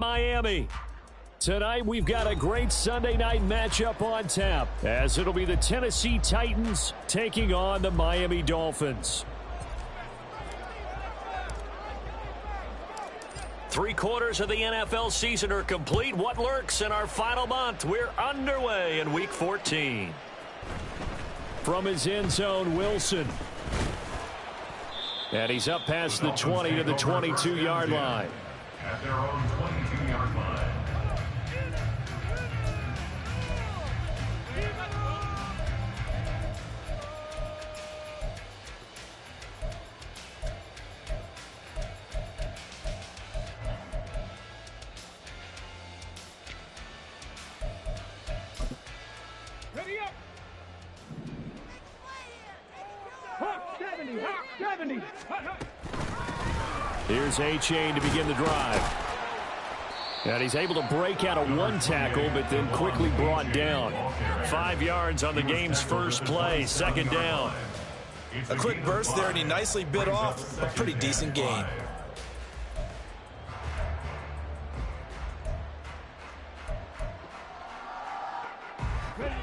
Miami. Tonight, we've got a great Sunday night matchup on tap, as it'll be the Tennessee Titans taking on the Miami Dolphins. 3/4 of the NFL season are complete. What lurks in our final month? We're underway in Week 14. From his end zone, Wilson. And he's up past the 20 to the 22-yard line. At their own 22-yard line. Ready up. Hot 70, hot 70. Here's A-Chain to begin the drive. And he's able to break out of one tackle, but then quickly brought down. 5 yards on the game's first play, second down. A quick burst there, and he nicely bit off a pretty decent gain.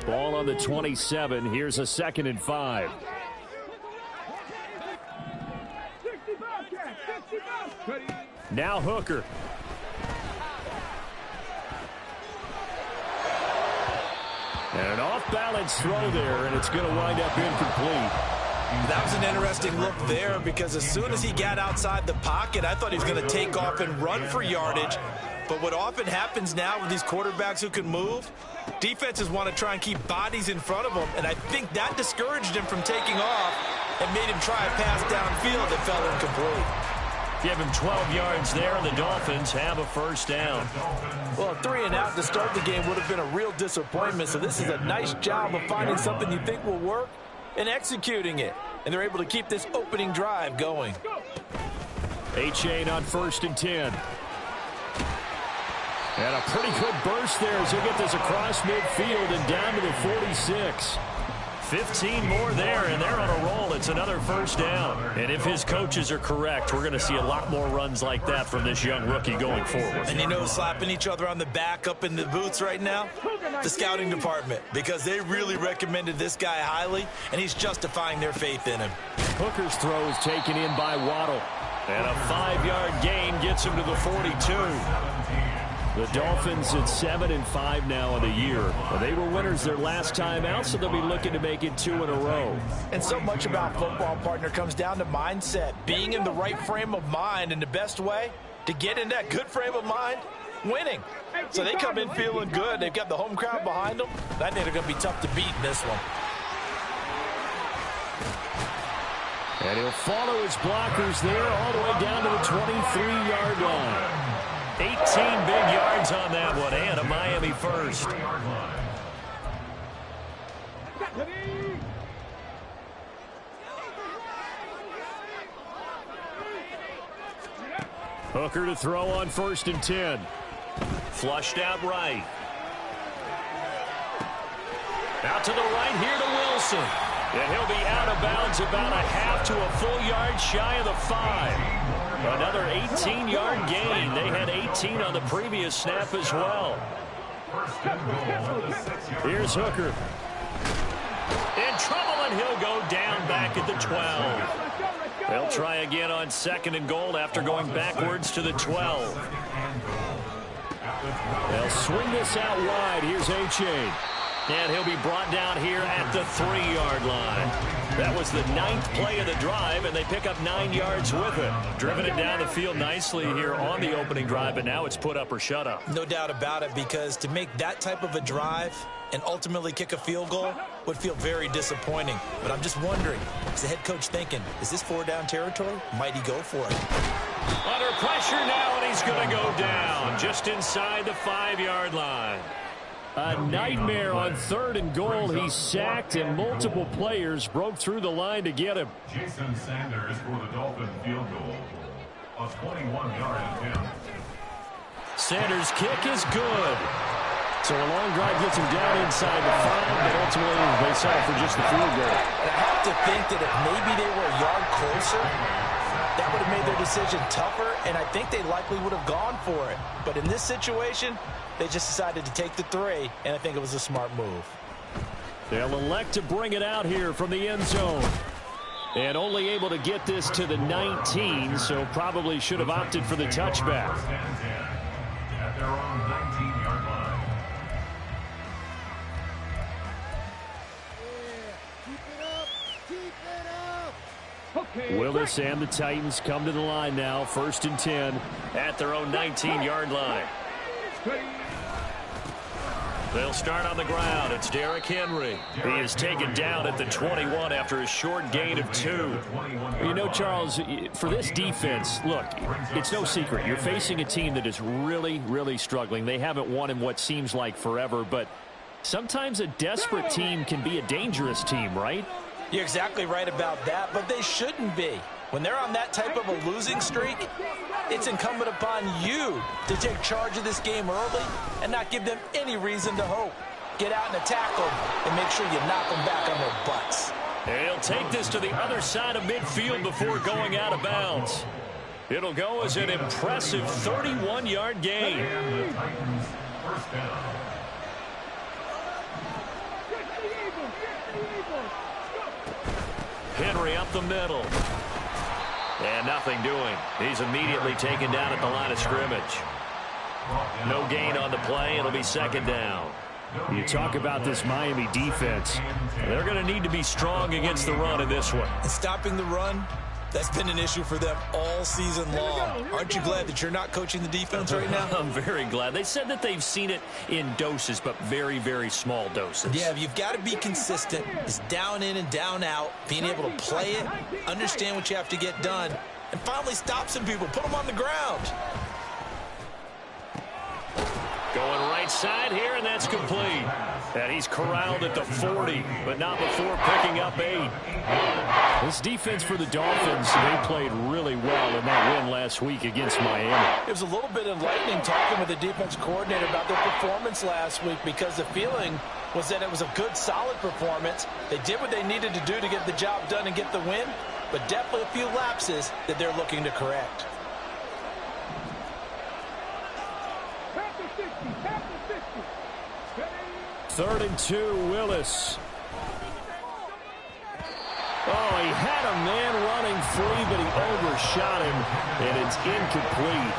Ball on the 27. Here's a 2nd and 5. Now Hooker. And an off-balance throw there, and it's going to wind up incomplete. That was an interesting look there, because as soon as he got outside the pocket, I thought he was going to take off and run for yardage. But what often happens now with these quarterbacks who can move, defenses want to try and keep bodies in front of them, and I think that discouraged him from taking off and made him try a pass downfield that fell incomplete. Give him 12 yards there, and the Dolphins have a first down. Well, a 3-and-out to start the game would have been a real disappointment, so this is a nice job of finding something you think will work and executing it. And they're able to keep this opening drive going. A-Chain on 1st and 10. And a pretty good burst there as he'll get this across midfield and down to the 46. 15 more there, and they're on a roll. It's another first down. And if his coaches are correct, we're going to see a lot more runs like that from this young rookie going forward. And you know, slapping each other on the back up in the booths right now? The scouting department, because they really recommended this guy highly, and he's justifying their faith in him. Hooker's throw is taken in by Waddle. And a 5-yard gain gets him to the 42. The Dolphins at 7-5 now in the year. They were winners their last time out, so they'll be looking to make it 2 in a row. And so much about football, partner, comes down to mindset. Being in the right frame of mind, and the best way to get in that good frame of mind, winning. So they come in feeling good. They've got the home crowd behind them. I think they're going to be tough to beat in this one. And he'll follow his blockers there all the way down to the 23-yard line. 18 big yards on that one, and a Miami first. Hooker to throw on 1st and 10. Flushed out right. Out to the right here to Wilson. And he'll be out of bounds about a half to a full yard shy of the 5. Another 18-yard gain. They had 18 on the previous snap as well. Here's Hooker. In trouble, and he'll go down back at the 12. They'll try again on 2nd and goal after going backwards to the 12. They'll swing this out wide. Here's A-Chain. And he'll be brought down here at the 3-yard line. That was the 9th play of the drive, and they pick up 9 yards with it. Driven it down the field nicely here on the opening drive, but now it's put up or shut up. No doubt about it, because to make that type of a drive and ultimately kick a field goal would feel very disappointing. But I'm just wondering, is the head coach thinking, is this 4-down territory? Might he go for it? Under pressure now, and he's going to go down just inside the 5-yard line. A nightmare on 3rd and goal. He's sacked, and multiple players broke through the line to get him. Jason Sanders for the Dolphin field goal. A 21-yard attempt. Sanders' kick is good. So a long drive gets him down inside the 5, but ultimately they settle for just the field goal. And I have to think that if maybe they were a yard closer, that would have made their decision tougher, and I think they likely would have gone for it. But in this situation, they just decided to take the 3, and I think it was a smart move. They'll elect to bring it out here from the end zone. And only able to get this to the 19, so probably should have opted for the touchback. At their own 19-yard line. Okay. Willis and the Titans come to the line now. 1st and 10 at their own 19-yard line. They'll start on the ground. It's Derrick Henry. He is taken down at the 21 after a short gain of 2. You know, Charles, for this defense, look, it's no secret. You're facing a team that is really, really struggling. They haven't won in what seems like forever, but sometimes a desperate team can be a dangerous team, right? You're exactly right about that, but they shouldn't be. When they're on that type of a losing streak, it's incumbent upon you to take charge of this game early and not give them any reason to hope. Get out and attack them and make sure you knock them back on their butts. He'll take this to the other side of midfield before going out of bounds. It'll go as an impressive 31-yard gain. And the Titans first down. Henry up the middle. And nothing doing. He's immediately taken down at the line of scrimmage. No gain on the play. It'll be 2nd down. You talk about this Miami defense. They're going to need to be strong against the run in this one. And stopping the run, that's been an issue for them all season long. Aren't you glad that you're not coaching the defense right now? I'm very glad. They said that they've seen it in doses, but very, very small doses. Yeah, you've got to be consistent. It's down in and down out, being able to play it, understand what you have to get done, and finally stop some people, put them on the ground. Going right side here, and that's complete. And he's corralled at the 40, but not before picking up 8. This defense for the Dolphins, they played really well in that win last week against Miami. It was a little bit enlightening talking with the defense coordinator about their performance last week, because the feeling was that it was a good, solid performance. They did what they needed to do to get the job done and get the win, but definitely a few lapses that they're looking to correct. After 3rd 50. and 2, Willis. Oh, he had a man running free, but he overshot him, and it's incomplete.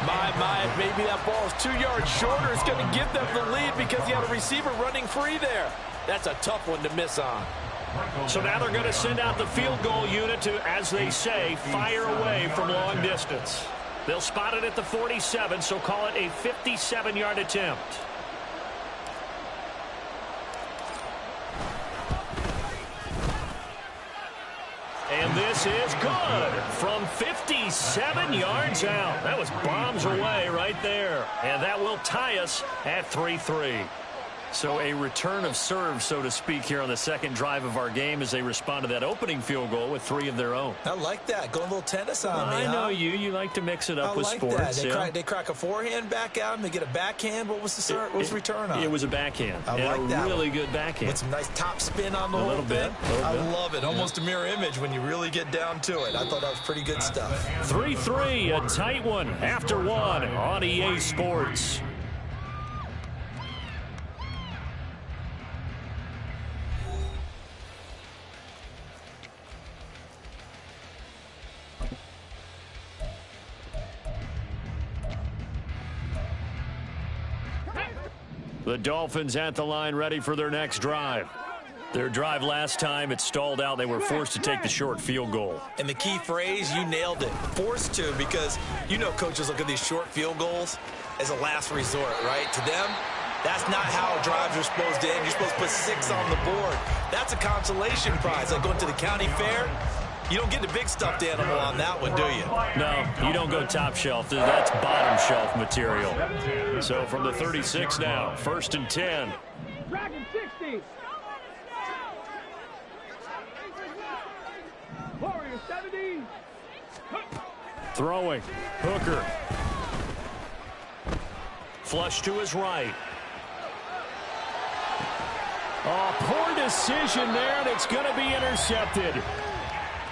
My, maybe that ball is 2 yards shorter. It's going to give them the lead because he had a receiver running free there. That's a tough one to miss on. So now they're going to send out the field goal unit to, as they say, fire away from long distance. They'll spot it at the 47, so call it a 57-yard attempt. And this is good from 57 yards out. That was bombs away right there. And that will tie us at 3-3. So a return of serve, so to speak, here on the 2nd drive of our game as they respond to that opening field goal with 3 of their own. I like that. Going a little tennis on me, I know you. You like to mix it up with like sports. That. They crack a forehand back out and they get a backhand. What was the return on? It was a backhand. I like that. Really good backhand. With some nice top spin on the whole thing. I love it. Yeah. Almost a mirror image when you really get down to it. I thought that was pretty good stuff. 3-3, a tight one after 1 on EA Sports. The Dolphins at the line, ready for their next drive. Their drive last time, it stalled out. They were forced to take the short field goal. And the key phrase, you nailed it. Forced to, because you know coaches look at these short field goals as a last resort, right? To them, that's not how drives are supposed to end. You're supposed to put 6 on the board. That's a consolation prize. Like going to the county fair, you don't get the big stuffed animal on that one, do you? No, you don't go top shelf. That's bottom shelf material. So from the 36 now, 1st and 10. Dragon 60. Warrior 70. Throwing. Hooker. Flush to his right. Oh, poor decision there, and it's going to be intercepted.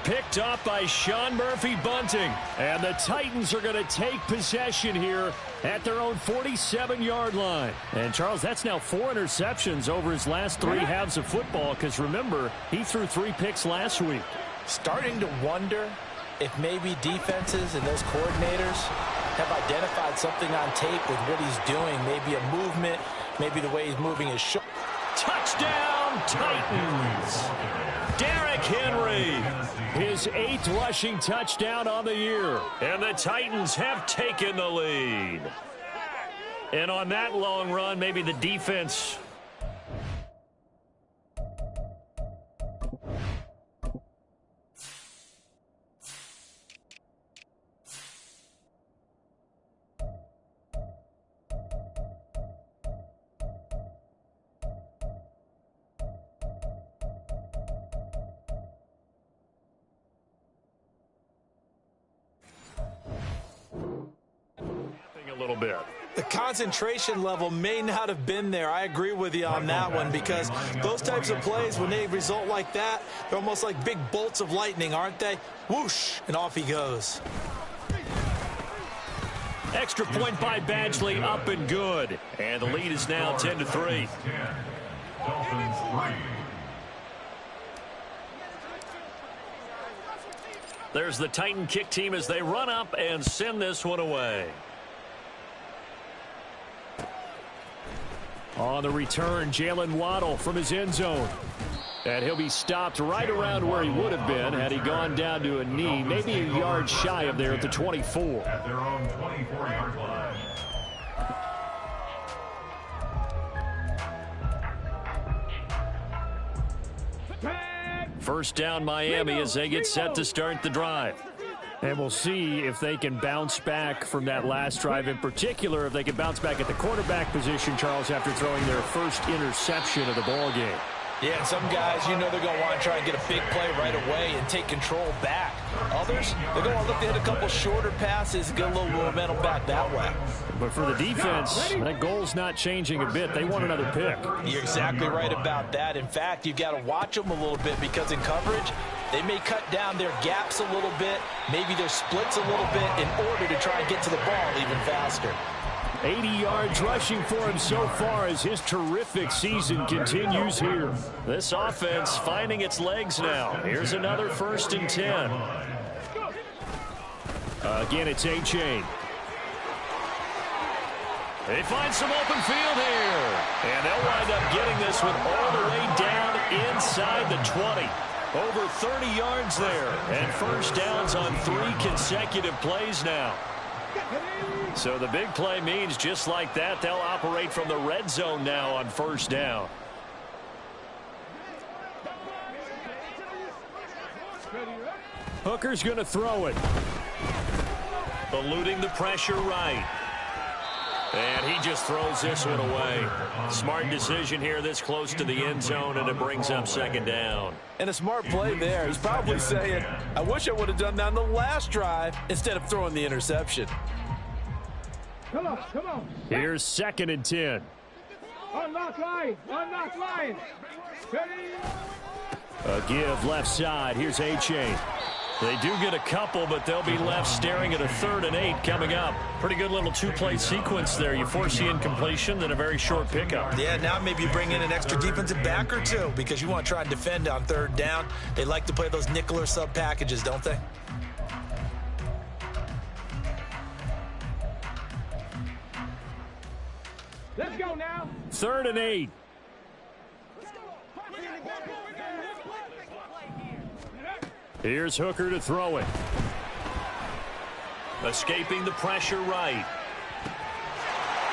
picked off by Sean Murphy-Bunting. And the Titans are going to take possession here at their own 47-yard line. And, Charles, that's now 4 interceptions over his last 3 halves of football because, remember, he threw 3 picks last week. Starting to wonder if maybe defenses and those coordinators have identified something on tape with what he's doing. Maybe a movement, maybe the way he's moving his shoulder. Touchdown, Titans! Derrick Henry, his 8th rushing touchdown on the year. And the Titans have taken the lead. And on that long run, maybe the defense... a little bit. The concentration level may not have been there. I agree with you on that one because those types of plays, when they result like that, they're almost like big bolts of lightning, aren't they? Whoosh, and off he goes. Extra point by Badgley, up and good. And the lead is now 10-3. Dolphins 3. There's the Titan kick team as they run up and send this one away. On the return, Jalen Waddle from his end zone. And he'll be stopped right around where he would have been had he gone down to a knee, maybe a yard shy of there at the 24. At their own 24-yard line. First down Miami as they get set to start the drive. And we'll see if they can bounce back from that last drive, in particular if they can bounce back at the quarterback position, Charles, after throwing their first interception of the ball game. Yeah, and some guys, you know they're going to want to try and get a big play right away and take control back. Others, they're going to look to hit a couple shorter passes and get a little momentum back that way. But for the defense, that goal's not changing a bit. They want another pick. You're exactly right about that. In fact, you've got to watch them a little bit because in coverage, they may cut down their gaps a little bit, maybe their splits a little bit in order to try and get to the ball even faster. 80 yards rushing for him so far as his terrific season continues here. This offense finding its legs now. Here's another 1st and 10. Again, it's A-Chain. They find some open field here. And they'll wind up getting this one all the way down inside the 20. Over 30 yards there. And first downs on 3 consecutive plays now. So the big play means just like that, they'll operate from the red zone now on first down. Hooker's going to throw it. Eluding the pressure right. And he just throws this one away. Smart decision here this close to the end zone, and it brings up 2nd down. And a smart play there. He's probably saying, I wish I would have done that on the last drive instead of throwing the interception. Come on, come on. Here's 2nd and 10. Unlock line, unlock line. A give left side. Here's A-Chain. They do get a couple, but they'll be left staring at a 3rd and 8 coming up. Pretty good little 2-play sequence there. You force the incompletion, then a very short pickup. Yeah, now maybe you bring in an extra defensive back or 2 because you want to try and defend on 3rd down. They like to play those nickel or sub packages, don't they? Let's go now. 3rd and 8. Here's Hooker to throw it. Escaping the pressure right.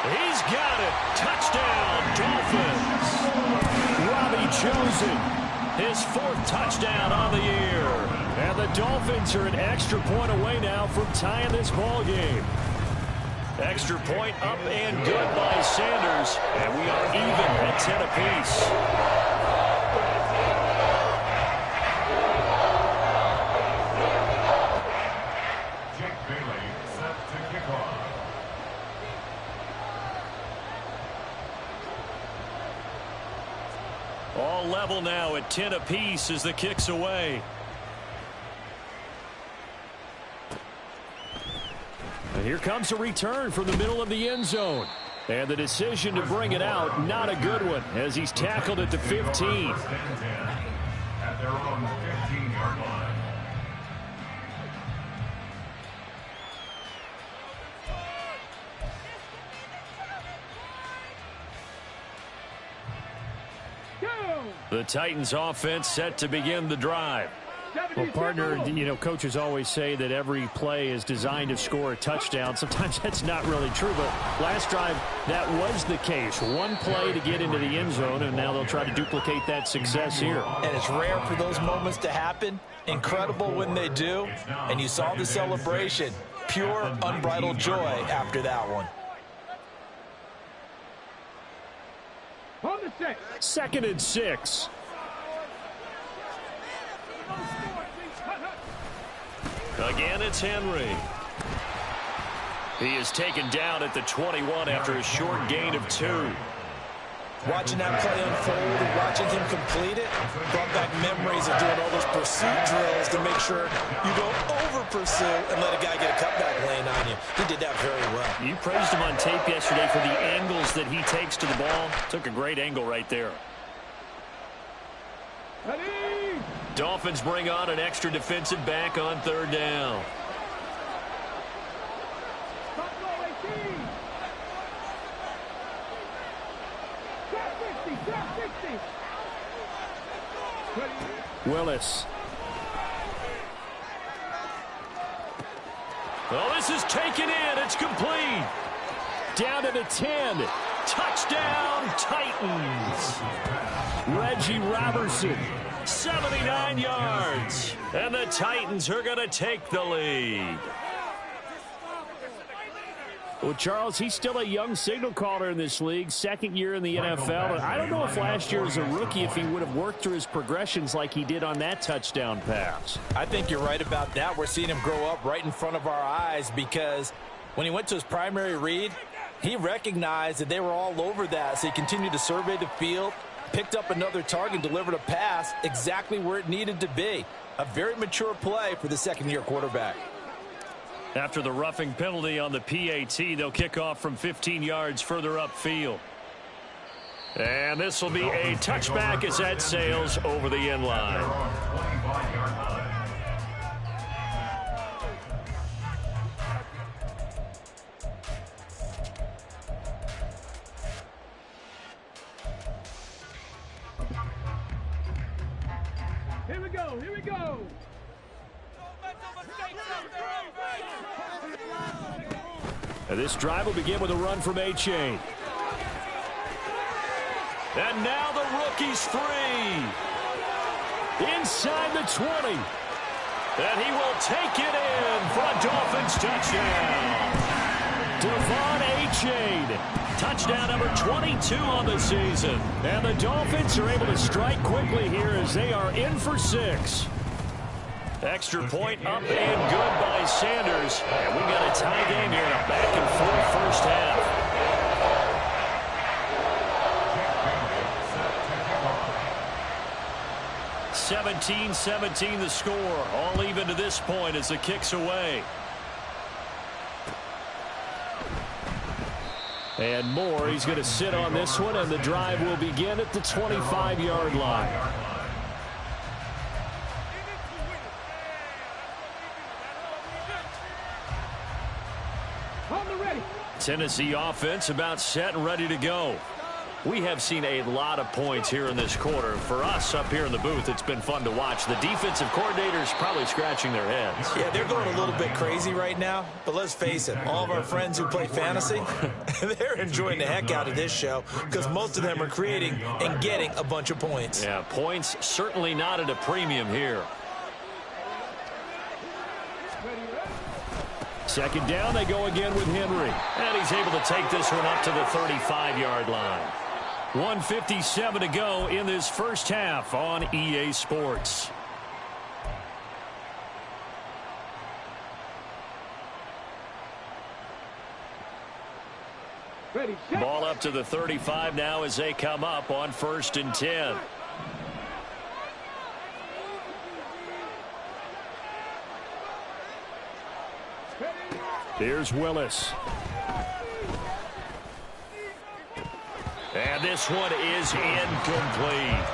He's got it. Touchdown, Dolphins. Robbie Chosen, his 4th touchdown on the year. And the Dolphins are an extra point away now from tying this ball game. Extra point up and good by Sanders. And we are even at 10 apiece. All level now at 10 apiece as the kick's away. Here comes a return from the middle of the end zone. And the decision to bring it out, not a good one, as he's tackled at the 15. At their own 15-yard line. The Titans offense set to begin the drive. Well, partner, coaches always say that every play is designed to score a touchdown. Sometimes that's not really true, but last drive, that was the case. One play to get into the end zone, and now they'll try to duplicate that success here. And it's rare for those moments to happen. Incredible when they do. And you saw the celebration. Pure, unbridled joy after that one. On the 6. 2nd and 6. Again, it's Henry. He is taken down at the 21 after a short gain of 2. Watching that play unfold and watching him complete it brought back memories of doing all those pursuit drills to make sure you don't over-pursue and let a guy get a cutback lane on you. He did that very well. You praised him on tape yesterday for the angles that he takes to the ball. Took a great angle right there. Dolphins bring on an extra defensive back on 3rd down. Willis. Oh, this is taken in. It's complete. Down to the 10. Touchdown, Titans. Reggie Robertson. 79 yards. And the Titans are going to take the lead. Well, Charles, he's still a young signal caller in this league, 2nd year in the NFL. And I don't know if last year as a rookie, if he would have worked through his progressions like he did on that touchdown pass. I think you're right about that. We're seeing him grow up right in front of our eyes because when he went to his primary read, he recognized that they were all over that. So he continued to survey the field, picked up another target, delivered a pass exactly where it needed to be. A very mature play for the 2nd-year quarterback. After the roughing penalty on the PAT, they'll kick off from 15 yards further upfield. And this will be a touchback as that sails over the end line. Here we go, here we go. And this drive will begin with a run from A-Chain. And now the rookie's free. Inside the 20. And he will take it in for a Dolphins touchdown. Devon A-Chain. Touchdown number 22 on the season. And the Dolphins are able to strike quickly here as they are in for 6. Extra point up and good by Sanders. And we've got a tie game here in a back-and-forth first half. 17-17 the score. All even to this point as the kick's away. And Moore, he's going to sit on this one, and the drive will begin at the 25-yard line. Tennessee offense about set and ready to go. We have seen a lot of points here in this quarter. For us up here in the booth, it's been fun to watch. The defensive coordinators probably scratching their heads. Yeah, they're going a little bit crazy right now. But let's face it, all of our friends who play fantasy, they're enjoying the heck out of this show because most of them are creating and getting a bunch of points. Yeah, points certainly not at a premium here. Second down, they go again with Henry. And he's able to take this one up to the 35-yard line. 1:57 to go in this first half on EA Sports. Ball up to the 35 now as they come up on 1st and 10. Here's Willis. And this one is incomplete.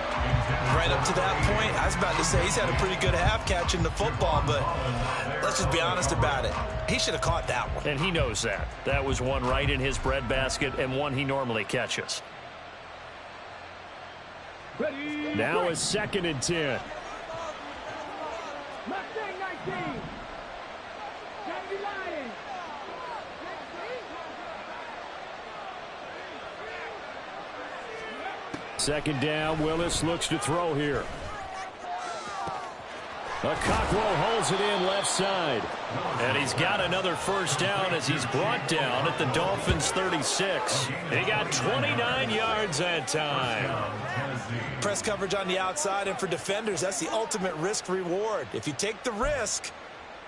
Right up to that point, I was about to say he's had a pretty good half catching the football, but let's just be honest about it. He should have caught that one. And he knows that. That was one right in his breadbasket and one he normally catches. Now a 2nd and 10. Mustang 19. Kennedy Lions. Second down, Willis looks to throw here. Cockrell holds it in left side. And he's got another first down as he's brought down at the Dolphins' 36. He got 29 yards that time. Press coverage on the outside, and for defenders, that's the ultimate risk reward. If you take the risk,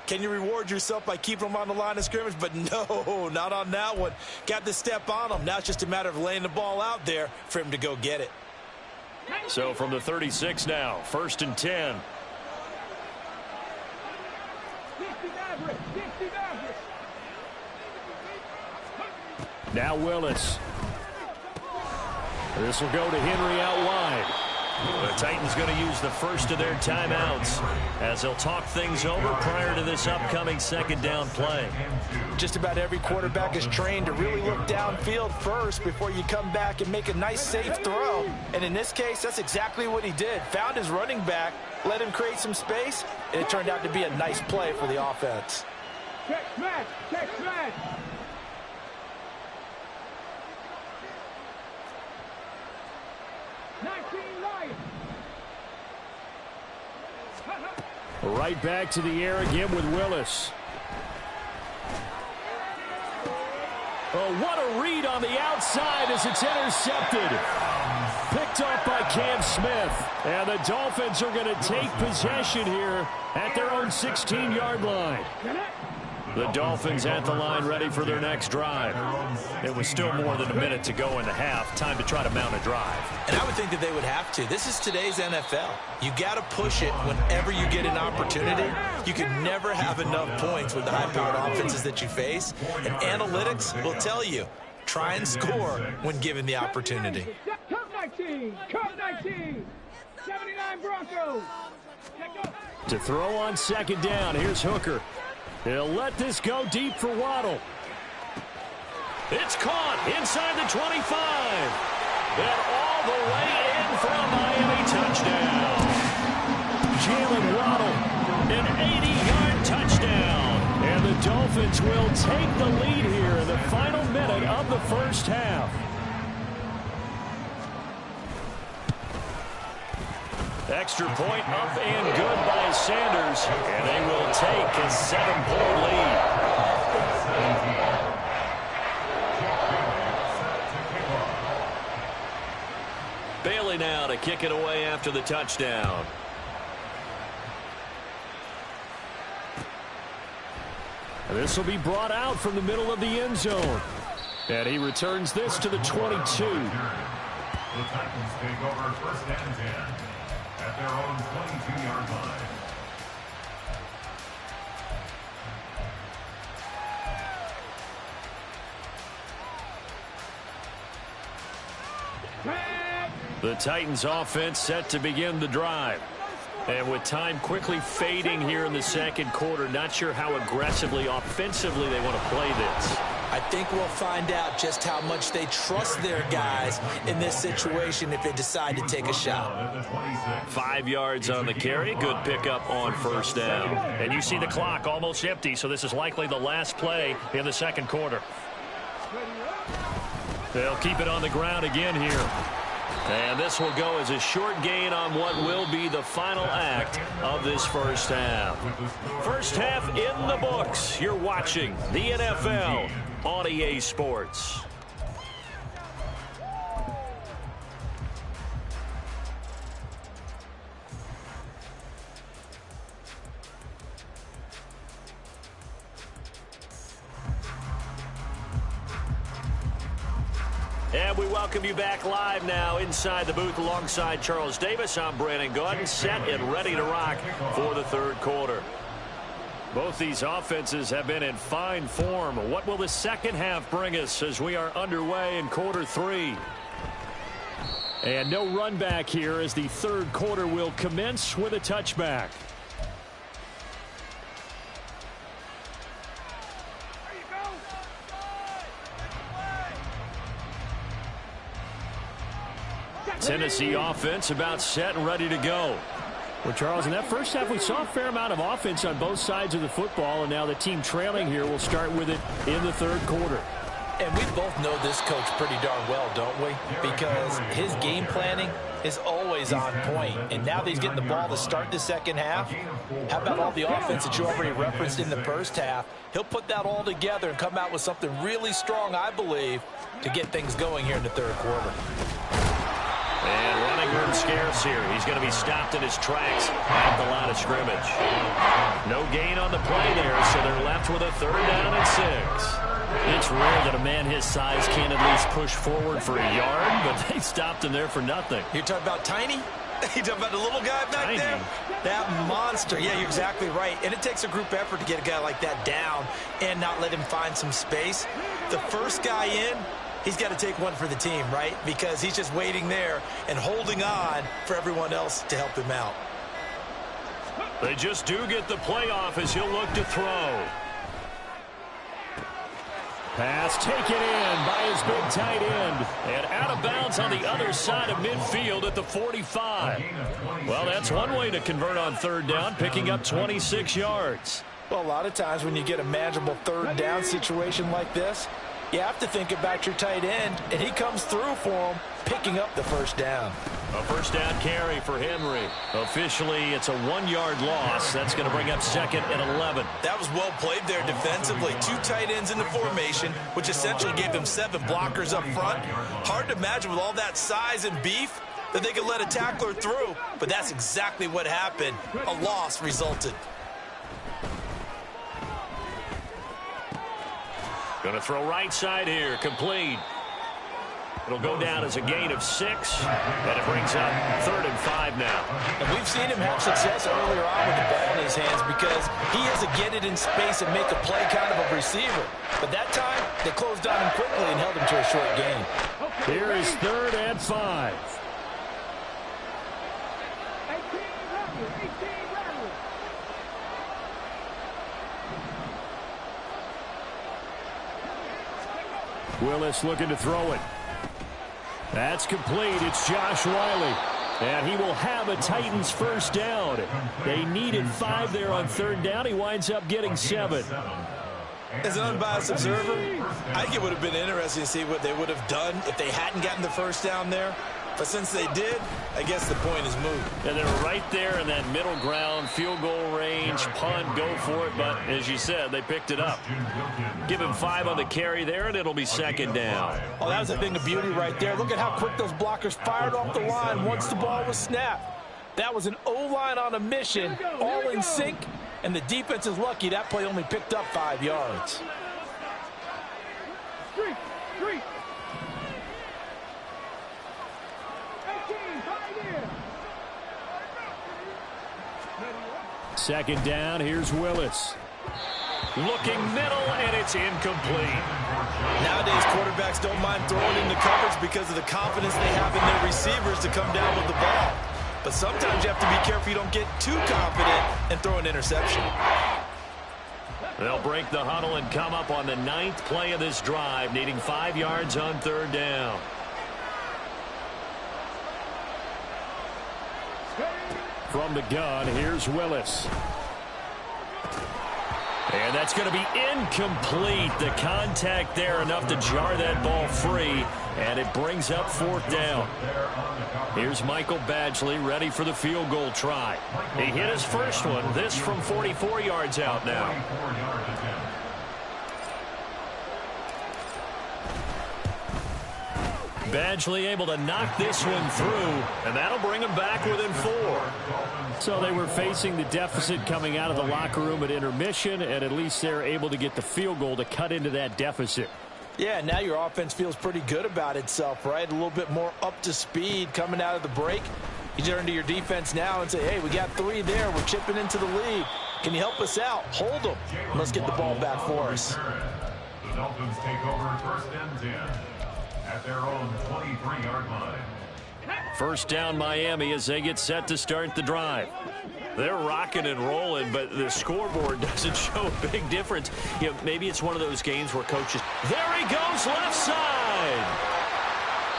can you reward yourself by keeping them on the line of scrimmage? But no, not on that one. Got to step on them. Now it's just a matter of laying the ball out there for him to go get it. So from the 36 now, 1st and 10. Now Willis. This will go to Henry out wide. The Titans going to use the first of their timeouts as they'll talk things over prior to this upcoming 2nd down play. Just about every quarterback is trained to really look downfield first before you come back and make a nice, safe throw. And in this case, that's exactly what he did. Found his running back, let him create some space, and it turned out to be a nice play for the offense. Check smash. Check smash. Right back to the air again with Willis. Oh, what a read on the outside as it's intercepted. Picked up by Cam Smith. And the Dolphins are going to take possession here at their own 16-yard line. The Dolphins at the line ready for their next drive. It was still more than a minute to go in the half. Time to try to mount a drive. And I would think that they would have to. This is today's NFL. You got to push it whenever you get an opportunity. You can never have enough points with the high-powered offenses that you face. And analytics will tell you, try and score when given the opportunity. Cup 19. Cup 19. 79 Broncos. To throw on 2nd down, here's Hooker. He'll let this go deep for Waddle. It's caught inside the 25. And all the way in for a Miami touchdown. Jalen Waddle, an 80-yard touchdown. And the Dolphins will take the lead here in the final minute of the first half. Extra point up and good by Sanders, and they will take a 7-point lead. Bailey now to kick it away after the touchdown. This will be brought out from the middle of the end zone. And he returns this to the 22. The Titans take over 1st and 10. At their own 22-yard line. The Titans offense set to begin the drive. And with time quickly fading here in the 2nd quarter, not sure how aggressively, offensively they want to play this. I think we'll find out just how much they trust their guys in this situation if they decide to take a shot. 5 yards on the carry. Good pickup on 1st down. And you see the clock almost empty, so this is likely the last play in the 2nd quarter. They'll keep it on the ground again here. And this will go as a short gain on what will be the final act of this first half. First half in the books. You're watching the NFL on EA Sports. And we welcome you back live now inside the booth alongside Charles Davis. I'm Brandon Gaudin, set and ready to rock for the 3rd quarter. Both these offenses have been in fine form. What will the second half bring us as we are underway in quarter 3? And no run back here as the third quarter will commence with a touchback. Tennessee offense about set and ready to go. Well, Charles, in that first half, we saw a fair amount of offense on both sides of the football, and now the team trailing here will start with it in the third quarter. And we both know this coach pretty darn well, don't we? Because his game planning is always on point. And now that he's getting the ball to start the second half, how about all the offense that you already referenced in the first half? He'll put that all together and come out with something really strong, I believe, to get things going here in the third quarter. And running room scarce here. He's going to be stopped in his tracks at the line of scrimmage. No gain on the play there, so they're left with a third down and 6. It's rare that a man his size can't at least push forward for a yard, but they stopped him there for nothing. You're talking about Tiny? You talking about the little guy back there? That monster. Yeah, you're exactly right. And it takes a group effort to get a guy like that down and not let him find some space. The first guy in, he's got to take one for the team, right? Because he's just waiting there and holding on for everyone else to help him out. They just do get the playoff as he'll look to throw. Pass taken in by his big tight end. And out of bounds on the other side of midfield at the 45. Well, that's one way to convert on third down, picking up 26 yards. Well, a lot of times when you get a manageable third down situation like this, you have to think about your tight end, and he comes through for him, picking up the first down. A first down carry for Henry. Officially, it's a 1-yard loss. That's going to bring up second and 11. That was well played there defensively. 2 tight ends in the formation, which essentially gave them 7 blockers up front. Hard to imagine with all that size and beef that they could let a tackler through, but that's exactly what happened. A loss resulted. Going to throw right side here, complete. It'll go down as a gain of 6, and it brings up 3rd and 5 now. And we've seen him have success earlier on with the ball in his hands because he has to get it in space and make a play kind of a receiver. But that time, they closed on him quickly and held him to a short gain. Here is 3rd and 5. 18 Rebels. Willis looking to throw it. That's complete. It's Josh Wiley. And he will have a Titans first down. They needed 5 there on third down. He winds up getting 7. As an unbiased observer, I think it would have been interesting to see what they would have done if they hadn't gotten the first down there. But since they did, I guess the point is moot. And they're right there in that middle ground, field goal range, punt, go for it. But as you said, they picked it up. Give him 5 on the carry there, and it'll be second down. Oh, that was a thing of beauty right there. Look at how quick those blockers fired off the line once the ball was snapped. That was an O-line on a mission, all in sync, and the defense is lucky that play only picked up 5 yards. Street. 2nd down, here's Willis. Looking middle, and it's incomplete. Nowadays, quarterbacks don't mind throwing into coverage because of the confidence they have in their receivers to come down with the ball. But sometimes you have to be careful you don't get too confident and throw an interception. They'll break the huddle and come up on the 9th play of this drive, needing 5 yards on third down. From the gun, here's Willis. And that's going to be incomplete. The contact there enough to jar that ball free, and it brings up 4th down. Here's Michael Badgley ready for the field goal try. He hit his first one, this from 44 yards out now. Badgley able to knock this one through, and that'll bring him back within 4. So they were facing the deficit coming out of the locker room at intermission, and at least they're able to get the field goal to cut into that deficit. Yeah, now your offense feels pretty good about itself, right? A little bit more up to speed coming out of the break. You turn to your defense now and say, hey, we got 3 there. We're chipping into the lead. Can you help us out? Hold them. Let's get the ball back for us. The Dolphins take over first and 10 at their own 23-yard line. First down Miami as they get set to start the drive. They're rocking and rolling, but the scoreboard doesn't show a big difference. You know, maybe it's one of those games where coaches, there he goes, left side.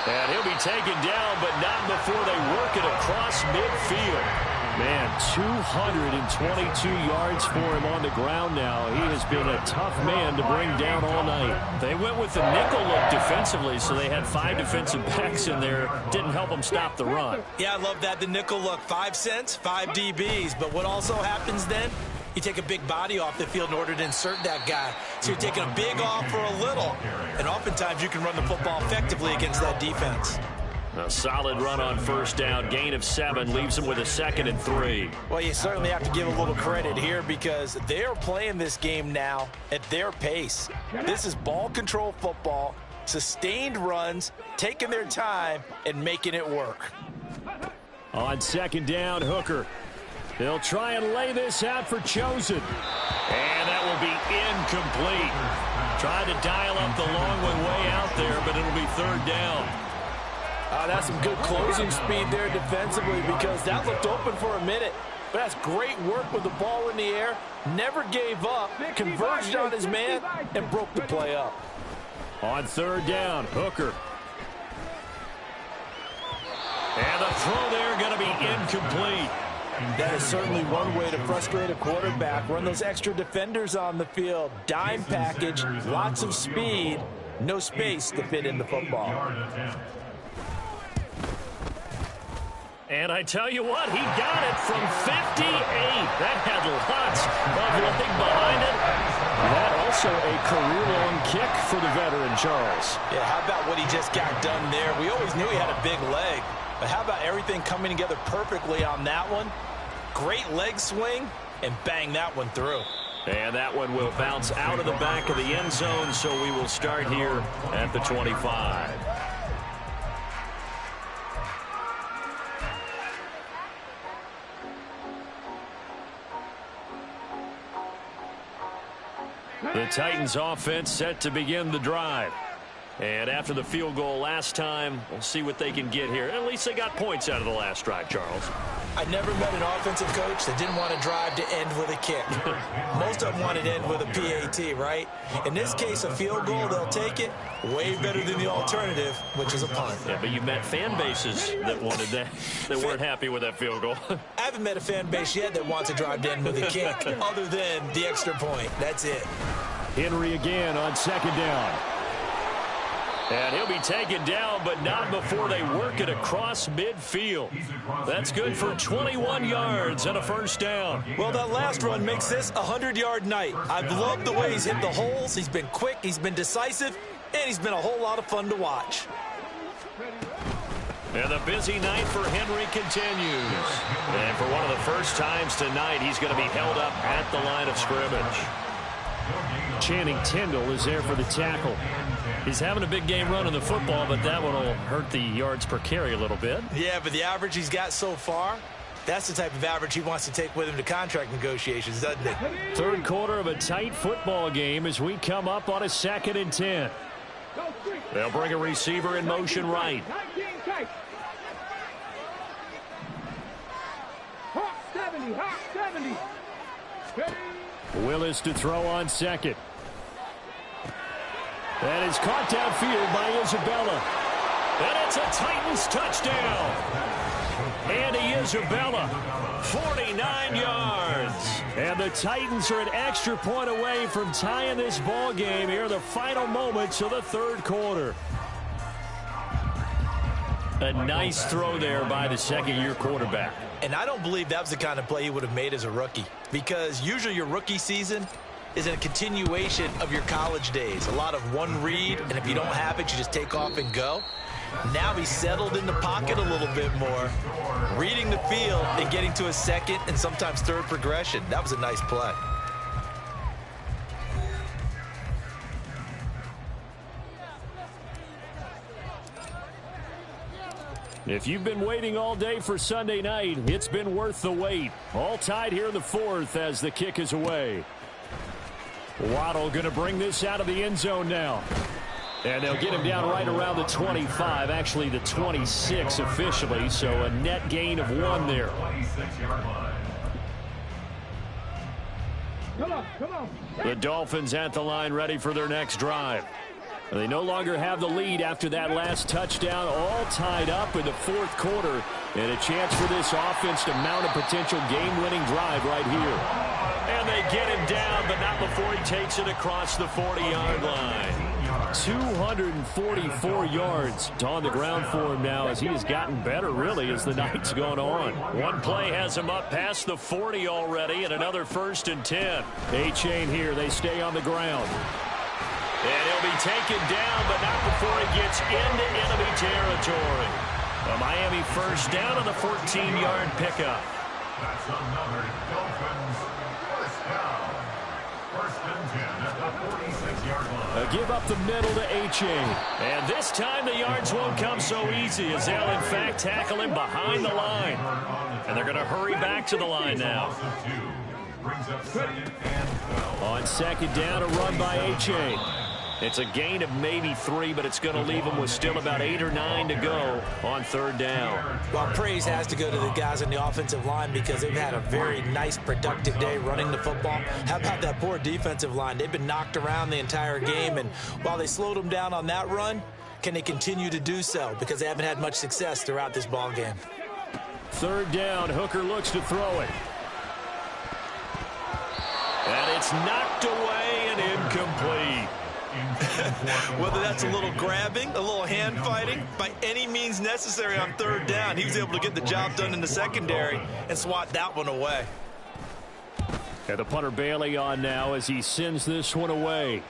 And he'll be taken down, but not before they work it across midfield. Man, 222 yards for him on the ground now. He has been a tough man to bring down all night. They went with the nickel look defensively, so they had 5 defensive backs in there. Didn't help them stop the run. Yeah, I love that, the nickel look. 5 cents, 5 DBs. But what also happens then, you take a big body off the field in order to insert that guy. So you're taking a big off for a little. And oftentimes you can run the football effectively against that defense. A solid run on first down. Gain of 7 leaves them with a 2nd and 3. Well, you certainly have to give a little credit here because they're playing this game now at their pace. This is ball control football, sustained runs, taking their time, and making it work. On 2nd down, Hooker. They'll try and lay this out for Chosen. And that will be incomplete. Tried to dial up the long one way out there, but it'll be 3rd down. That's some good closing speed there defensively because that looked open for a minute. But that's great work with the ball in the air. Never gave up, converged on his man, and broke the play up. On 3rd down, Hooker. And the throw there going to be incomplete. That is certainly one way to frustrate a quarterback. Run those extra defenders on the field. Dime package, lots of speed, no space to fit in the football. And I tell you what, he got it from 58. That had lots of leg behind it. That also a career-long kick for the veteran, Charles. Yeah, how about what he just got done there? We always knew he had a big leg, but how about everything coming together perfectly on that one? Great leg swing, and bang that one through. And that one will bounce out of the back of the end zone, so we will start here at the 25. The Titans offense set to begin the drive. And after the field goal last time, we'll see what they can get here. At least they got points out of the last drive, Charles. I never met an offensive coach that didn't want to drive to end with a kick. Most of them wanted to end with a PAT, right? In this case, a field goal, they'll take it. Way better than the alternative, which is a punt. Yeah, but you met fan bases that wanted that, that weren't happy with that field goal. I haven't met a fan base yet that wants to drive to end with a kick, other than the extra point. That's it. Henry again on 2nd down. And he'll be taken down, but not before they work it across midfield. That's good for 21 yards and a first down. Well, that last run makes this a 100-yard night. I've loved the way he's hit the holes. He's been quick, he's been decisive, and he's been a whole lot of fun to watch. And the busy night for Henry continues. And for one of the first times tonight, he's going to be held up at the line of scrimmage. Channing Tindall is there for the tackle. He's having a big game running the football, but that one will hurt the yards per carry a little bit. Yeah, but the average he's got so far, that's the type of average he wants to take with him to contract negotiations, doesn't it? 3rd quarter of a tight football game as we come up on a 2nd and 10. They'll bring a receiver in motion right. Hawk 70, Hawk 70. Willis to throw on 2nd. That is caught downfield by Isabella. And it's a Titans touchdown. Andy Isabella, 49 yards. And the Titans are an extra point away from tying this ball game here in the final moments of the 3rd quarter. A nice throw there by the 2nd-year quarterback. And I don't believe that was the kind of play he would have made as a rookie, because usually your rookie season is a continuation of your college days. A lot of one read, and if you don't have it, you just take off and go. Now he's settled in the pocket a little bit more, reading the field and getting to a 2nd and sometimes 3rd progression. That was a nice play. If you've been waiting all day for Sunday night, it's been worth the wait. All tied here in the fourth as the kick is away. Waddle going to bring this out of the end zone now. And they'll get him down right around the 25, actually the 26 officially, so a net gain of 1 there. Come on. The Dolphins at the line ready for their next drive. They no longer have the lead after that last touchdown, all tied up in the fourth quarter, and a chance for this offense to mount a potential game-winning drive right here. And they get him down, but not before he takes it across the 40-yard line. 244 yards on the ground for him now as he has gotten better, really, as the night's gone on. One play has him up past the 40 already, and another 1st and 10. A-chain here. They stay on the ground. And he'll be taken down, but not before he gets into enemy territory. A Miami first down on the 14-yard pickup. That's another Dolphins first down. 1st and 10 at the 46-yard line. A give up the middle to A-chain. And this time the yards won't come so easy as they'll, in fact, tackle him behind the line. And they're going to hurry back to the line now. Brings up 2nd and 12. On 2nd down, a run by A-chain. It's a gain of maybe 3, but it's going to leave them with still about 8 or 9 to go on 3rd down. Well, praise has to go to the guys on the offensive line because they've had a very nice, productive day running the football. How about that poor defensive line? They've been knocked around the entire game, and while they slowed them down on that run, can they continue to do so? Because they haven't had much success throughout this ball game. 3rd down, Hooker looks to throw it. And it's knocked away and incomplete. Whether that's a little grabbing, a little hand fighting, by any means necessary on 3rd down, he was able to get the job done in the secondary and swat that one away. And the punter Bailey on now as he sends this one away.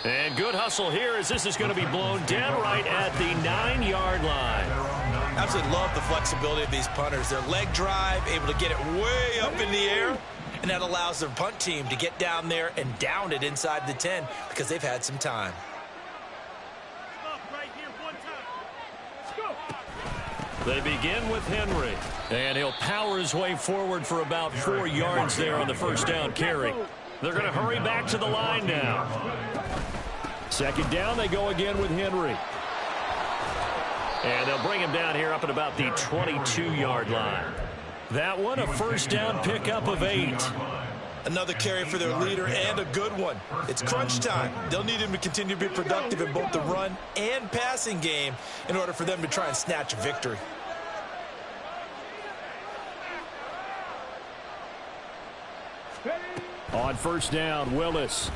And good hustle here as this is going to be blown down right at the 9-yard line. Absolutely love the flexibility of these punters. Their leg drive, able to get it way up in the air, and that allows their punt team to get down there and down it inside the 10 because they've had some time. They begin with Henry, and he'll power his way forward for about 4 yards there on the 1st down carry. They're going to hurry back to the line now. 2nd down, they go again with Henry. And they'll bring him down here up at about the 22-yard line. That one, a 1st down pickup of 8. Another carry for their leader and a good one. It's crunch time. They'll need him to continue to be productive in both the run and passing game in order for them to try and snatch a victory. On 1st down, Willis.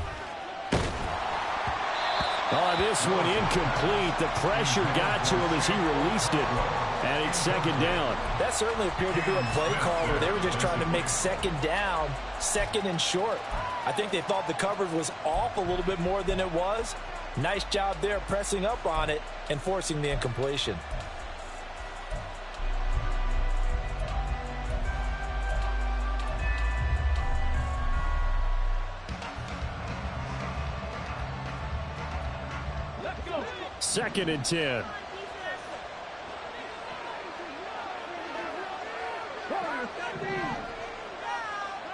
Oh, this one incomplete. The pressure got to him as he released it. And it's 2nd down. That certainly appeared to be a play call where they were just trying to make 2nd down, 2nd and short. I think they thought the coverage was off a little bit more than it was. Nice job there pressing up on it and forcing the incompletion. Let's go. 2nd and 10. Corner 17.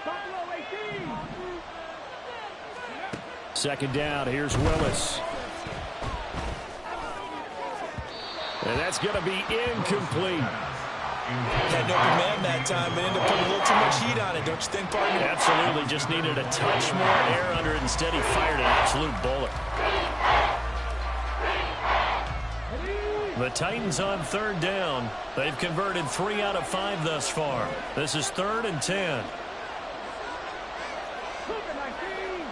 Buffalo 18. 2nd down, here's Willis. And that's going to be incomplete. Had no command that time, but ended up putting a little too much heat on it, don't you think, partner? Absolutely, just needed a touch more air under it. Instead, he fired an absolute bullet. The Titans on 3rd down. They've converted 3 out of 5 thus far. This is 3rd and 10. Hooker 19.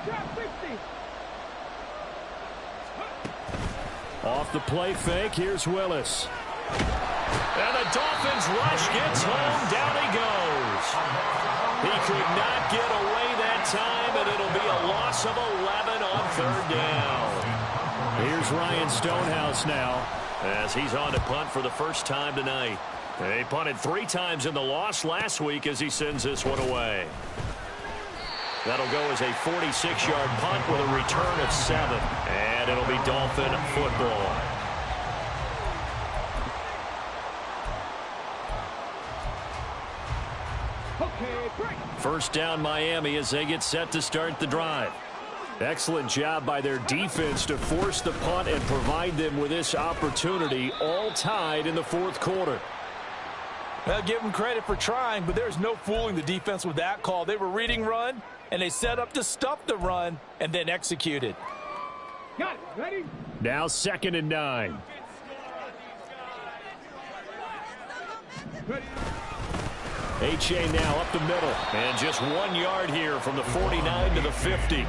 Drop 50. Off the play fake, here's Willis. And the Dolphins rush gets home, down he goes. He could not get away that time, and it'll be a loss of 11 on 3rd down. Here's Ryan Stonehouse now as he's on to punt for the first time tonight. They punted 3 times in the loss last week as he sends this one away. That'll go as a 46-yard punt with a return of 7. And it'll be Dolphin football. First down Miami as they get set to start the drive. Excellent job by their defense to force the punt and provide them with this opportunity, all tied in the 4th quarter. Well, give them credit for trying, but there's no fooling the defense with that call. They were reading run, and they set up to stuff the run and then executed. Got it. Ready? Now 2nd and 9. Ready. H.A. now up the middle. And just 1 yard here from the 49 to the 50.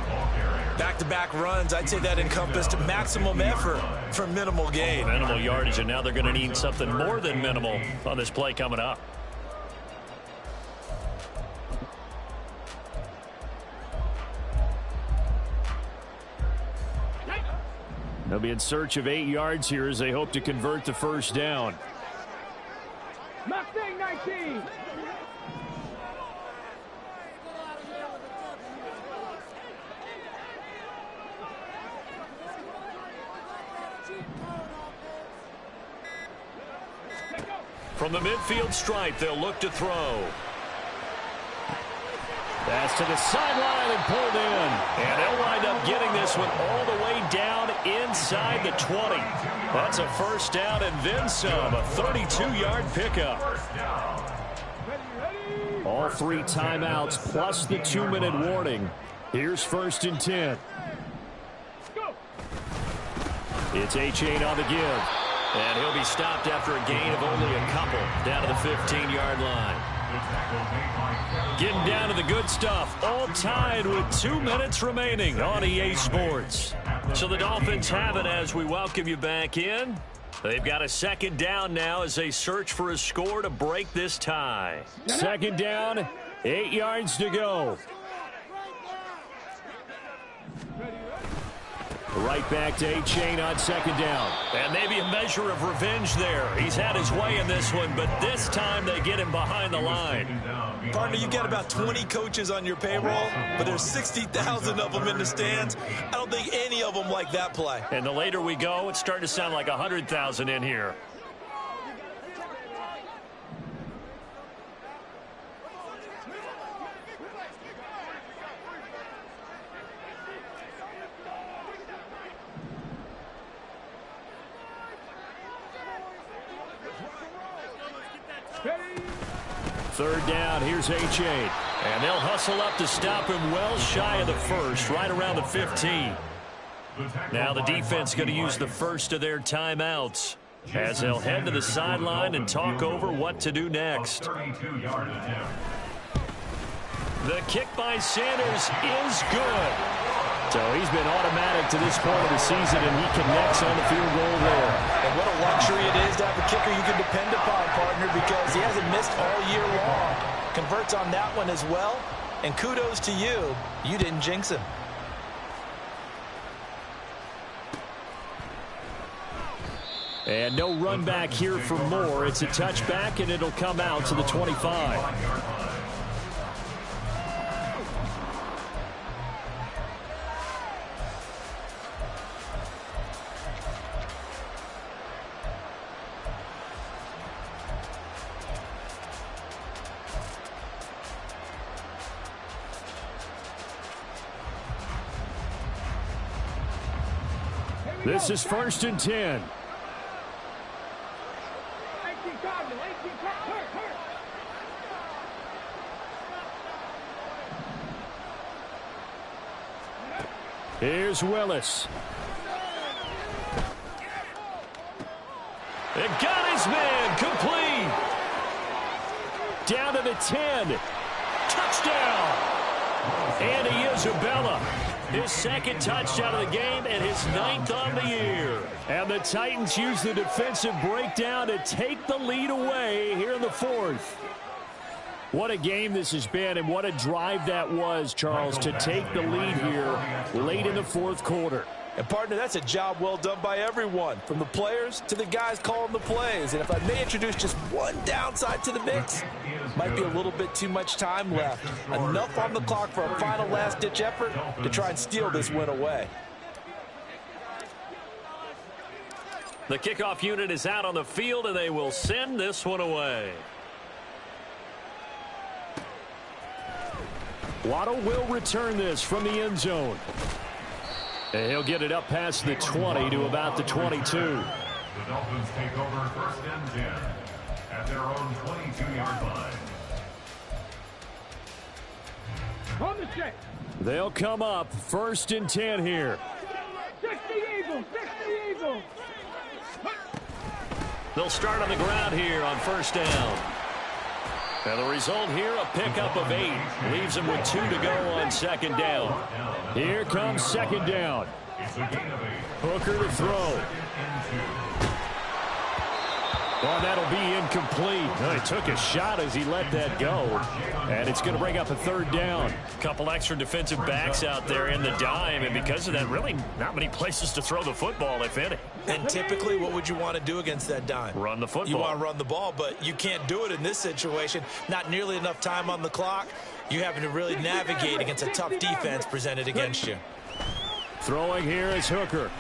Back-to-back runs, I'd say that encompassed maximum effort for minimal gain. Minimal yardage, and now they're going to need something more than minimal on this play coming up. They'll be in search of 8 yards here as they hope to convert the first down. Mustang 19. From the midfield stripe, they'll look to throw. Pass to the sideline and pulled in. And they'll wind up getting this one all the way down inside the 20. That's a first down and then some. A 32-yard pickup. All 3 timeouts plus the 2-minute warning. Here's 1st and 10. It's H.A. on the give. And he'll be stopped after a gain of only a couple down to the 15-yard line. Getting down to the good stuff. All tied with 2 minutes remaining on EA Sports. So the Dolphins have it as we welcome you back in. They've got a 2nd down now as they search for a score to break this tie. 2nd down, 8 yards to go. Right back to H.A. on 2nd down. And maybe a measure of revenge there. He's had his way in this one, but this time they get him behind the line. Partner, you got about 20 coaches on your payroll, but there's 60,000 of them in the stands. I don't think any of them like that play. And the later we go, it's starting to sound like 100,000 in here. Third down, here's H.A. And they'll hustle up to stop him well shy of the first, right around the 15. Now the defense going to use the first of their timeouts as they'll head to the sideline and talk over what to do next. The kick by Sanders is good. So he's been automatic to this point of the season, and he connects on the field goal there. And what a luxury it is to have a kicker you can depend upon, partner, because he hasn't missed all year long. Converts on that one as well. And kudos to you. You didn't jinx him. And no run back here for Moore. It's a touchback, and it'll come out to the 25. This is 1st and 10. 18 Cardinal, 18 hurt. Here's Willis. It got his man complete. Down to the 10. Touchdown. Andy Isabella. His 2nd touchdown of the game and his 9th on the year. And the Titans use the defensive breakdown to take the lead away here in the 4th. What a game this has been, and what a drive that was, Charles, to take the lead here late in the 4th quarter. And, partner, that's a job well done by everyone, from the players to the guys calling the plays. And if I may introduce just one downside to the mix, might be a little bit too much time left. Enough on the clock for a final last-ditch effort to try and steal this win away. The kickoff unit is out on the field, and they will send this one away. Waddle will return this from the end zone. And he'll get it up past the 20 to about the 22. The Dolphins take over 1st and 10 at their own 22-yard line. On the check. They'll come up 1st and 10 here. 60 Eagles. 60 Eagles. They'll start on the ground here on 1st down. And the result here, a pickup of 8. Leaves them with 2 to go on 2nd down. Here comes 2nd down. Hooker to throw. Well, that'll be incomplete. Well, he took a shot as he let that go. And it's going to bring up a 3rd down. Couple extra defensive backs out there in the dime. And because of that, really not many places to throw the football, if any. And typically, what would you want to do against that dime? Run the football. You want to run the ball, but you can't do it in this situation. Not nearly enough time on the clock. You're having to really navigate against a tough defense presented against you. Throwing here is Hooker.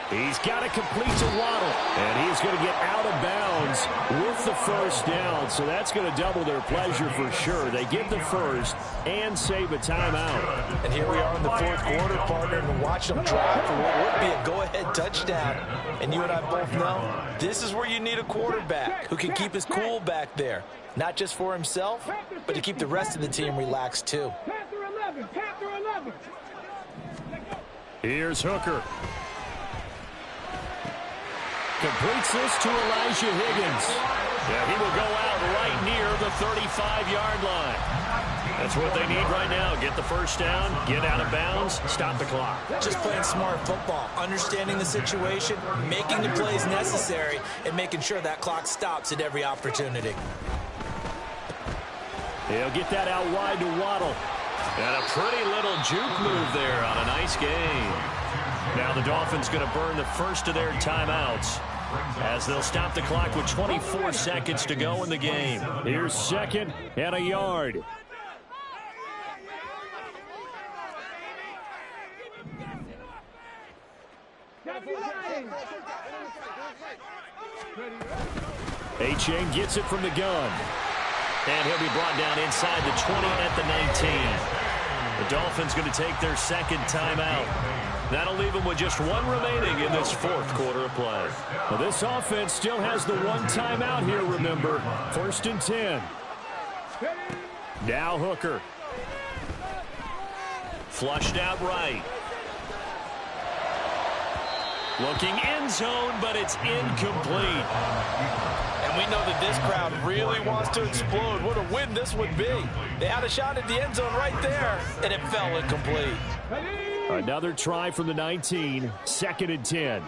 He's got to complete to Waddle. And he's going to get out of bounds with the 1st down. So that's going to double their pleasure for sure. They get the 1st and save a timeout. And here we are in the 4th quarter, partner, and watch them drive for what would be a go-ahead touchdown. And you and I both know this is where you need a quarterback who can keep his cool back there. Not just for himself, but to keep the rest of the team relaxed too. Panther 11. Panther 11. Here's Hooker. Completes this to Elijah Higgins. Yeah, he will go out right near the 35-yard line. That's what they need right now. Get the 1st down, get out of bounds, stop the clock. Just playing smart football, understanding the situation, making the plays necessary, and making sure that clock stops at every opportunity. He'll get that out wide to Waddle. And a pretty little juke move there on a nice game. Now the Dolphins going to burn the 1st of their timeouts as they'll stop the clock with 24 seconds to go in the game. Here's 2nd and a yard. A-Chain gets it from the gun. And he'll be brought down inside the 20 at the 19. The Dolphins going to take their 2nd timeout. That'll leave them with just 1 remaining in this 4th quarter of play. Well, this offense still has the 1 timeout here, remember. 1st and 10. Now Hooker. Flushed out right. Looking end zone, but it's incomplete. And we know that this crowd really wants to explode. What a win this would be. They had a shot at the end zone right there, and it fell incomplete. Another try from the 19, 2nd and 10.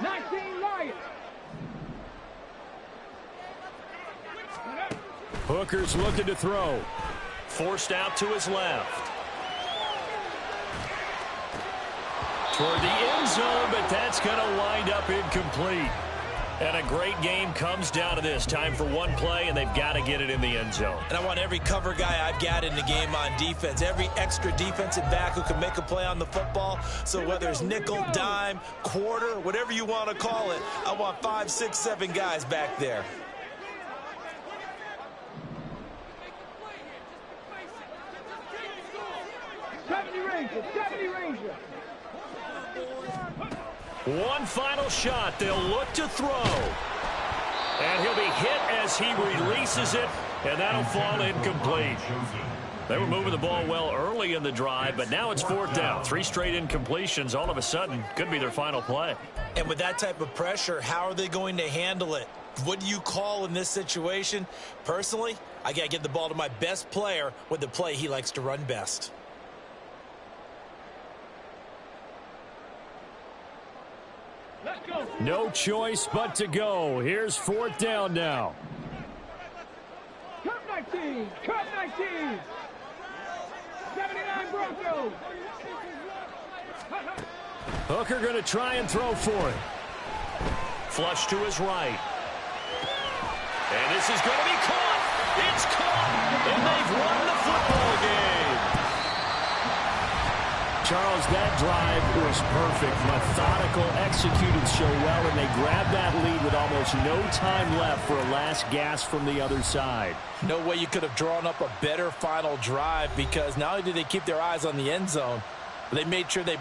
19 Lions. Hooker's looking to throw. Forced out to his left. Toward the end zone, but that's going to wind up incomplete. And a great game comes down to this. Time for 1 play, and they've got to get it in the end zone. And I want every cover guy I've got in the game on defense, every extra defensive back who can make a play on the football. So whether it's nickel, dime, quarter, whatever you want to call it, I want 5, 6, 7 guys back there. One final shot. They'll look to throw. And he'll be hit as he releases it, and that'll fall incomplete. They were moving the ball well early in the drive, but now it's 4th down. 3 straight incompletions all of a sudden could be their final play. And with that type of pressure, how are they going to handle it? What do you call in this situation? Personally, I got to get the ball to my best player with the play he likes to run best. No choice but to go. Here's 4th down now. Cup 19. Cup 19. 79 Broncos. Hooker going to try and throw for it. Flush to his right. And this is going to be caught. It's caught. And they've won the football game. Charles, that drive was perfect. Methodical, executed so well, and they grabbed that lead with almost no time left for a last gasp from the other side. No way you could have drawn up a better final drive, because not only did they keep their eyes on the end zone, they made sure they